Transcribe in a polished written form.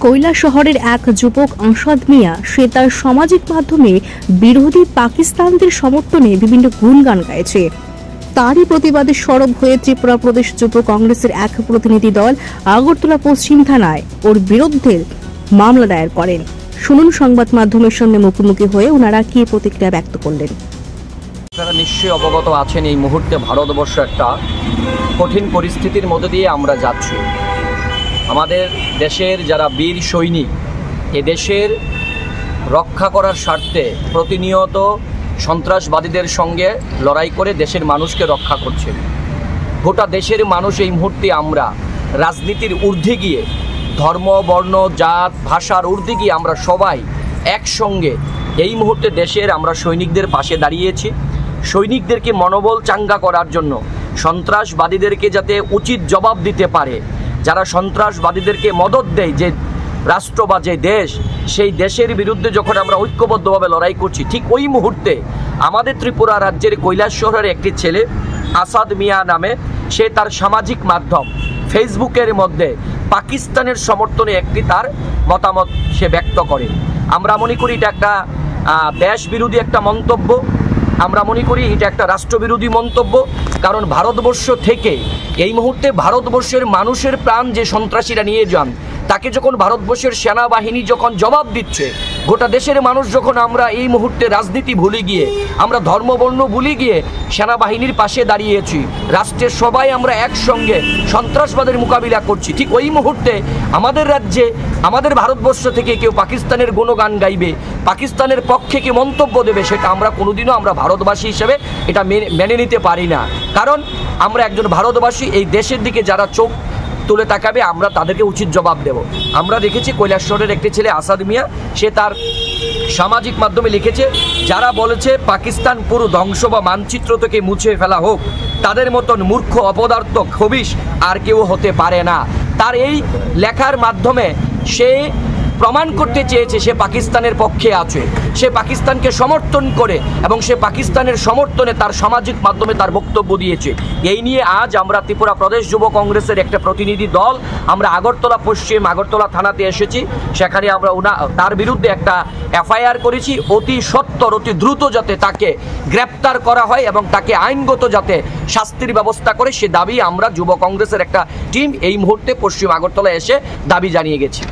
কৈলাসহরের এক যুবক আসাদ মিয়া সে তার সামাজিক মাধ্যমে বিরোধী পাকিস্তানদের সমর্থনে বিভিন্ন গুণগান গাইছে। তারই প্রতিবাদে সরব হয়ে ত্রিপুরা প্রদেশ যুব কংগ্রেসের এক প্রতিনিধি দল আগরতলা পশ্চিম থানায় ওর বিরুদ্ধে মামলা দায়ের করেন। শুনুন সংবাদ মাধ্যমের সঙ্গে মুখোমুখি হয়ে ওনারা কি প্রতিক্রিয়া ব্যক্ত করলেন। আপনারা নিশ্চয়ই অবগত আছেন, এই মুহূর্তে ভারতবর্ষ একটা কঠিন পরিস্থিতির মধ্যে দিয়ে আমরা যাচ্ছি। আমাদের দেশের যারা বীর সৈনিক এ দেশের রক্ষা করার স্বার্থে প্রতিনিয়ত সন্ত্রাসবাদীদের সঙ্গে লড়াই করে দেশের মানুষকে রক্ষা করছে। গোটা দেশের মানুষ এই মুহূর্তে আমরা রাজনীতির ঊর্ধ্বে গিয়ে, ধর্ম বর্ণ জাত ভাষার ঊর্ধ্বে গিয়ে আমরা সবাই একসঙ্গে এই মুহূর্তে দেশের আমরা সৈনিকদের পাশে দাঁড়িয়েছি। সৈনিকদেরকে মনোবল চাঙ্গা করার জন্য, সন্ত্রাসবাদীদেরকে যাতে উচিত জবাব দিতে পারে, যারা সন্ত্রাসবাদীদেরকে মদত দেয় যে রাষ্ট্র বা যে দেশ, সেই দেশের বিরুদ্ধে যখন আমরা ঐক্যবদ্ধভাবে লড়াই করছি, ঠিক ওই মুহূর্তে আমাদের ত্রিপুরা রাজ্যের কৈলাসহরের একটি ছেলে আসাদ মিয়া নামে, সে তার সামাজিক মাধ্যম ফেসবুকের মধ্যে পাকিস্তানের সমর্থনে একটি তার মতামত সে ব্যক্ত করে। আমরা মনে করি এটা একটা দেশ বিরোধী একটা মন্তব্য, আমরা মনে করি এটা একটা রাষ্ট্রবিরোধী মন্তব্য। কারণ ভারতবর্ষ থেকে এই মুহূর্তে ভারতবর্ষের মানুষের প্রাণ যে সন্ত্রাসীরা নিয়ে যান, তাকে যখন ভারতবর্ষের সেনাবাহিনী যখন জবাব দিচ্ছে, গোটা দেশের মানুষ যখন আমরা এই মুহূর্তে রাজনীতি ভুলে গিয়ে, আমরা ধর্মবর্ণ ভুলে গিয়ে সেনাবাহিনীর পাশে দাঁড়িয়েছি, রাষ্ট্রের সবাই আমরা একসঙ্গে সন্ত্রাসবাদের মোকাবিলা করছি, ঠিক ওই মুহূর্তে আমাদের রাজ্যে, আমাদের ভারতবর্ষ থেকে কেউ পাকিস্তানের গুণগান গাইবে, পাকিস্তানের পক্ষে কেউ মন্তব্য দেবে, সেটা আমরা কোনোদিনও আমরা ভারতবাসী হিসেবে এটা মেনে নিতে পারি না। কারণ আমরা একজন ভারতবাসী, এই দেশের দিকে যারা চোখ তুলে তাকাবে আমরা তাদেরকে উচিত জবাব দেব। আমরা দেখেছি কৈলাসহরের একটি ছেলে আসাদ মিয়া, সে তার সামাজিক মাধ্যমে লিখেছে, যারা বলেছে পাকিস্তান পুরো ধ্বংস বা মানচিত্র থেকে মুছে ফেলা হোক, তাদের মতন মূর্খ অপদার্থ খবিশ আর কেউ হতে পারে না। তার এই লেখার মাধ্যমে সে প্রমাণ করতে চেয়েছে সে পাকিস্তানের পক্ষে আছে, সে পাকিস্তানকে সমর্থন করে এবং সে পাকিস্তানের সমর্থনে তার সামাজিক মাধ্যমে তার বক্তব্য দিয়েছে। এই নিয়ে আজ আমরা ত্রিপুরা প্রদেশ যুব কংগ্রেসের একটা প্রতিনিধি দল আমরা আগরতলা পশ্চিম আগরতলা থানাতে এসেছি। সেখানে আমরা তার বিরুদ্ধে একটা এফআইআর করেছি। অতি সত্বর, অতি দ্রুত যাতে তাকে গ্রেপ্তার করা হয় এবং তাকে আইনগত যাতে শাস্তির ব্যবস্থা করে, সে দাবি আমরা যুব কংগ্রেসের একটা টিম এই মুহূর্তে পশ্চিম আগরতলা এসে দাবি জানিয়ে গেছি।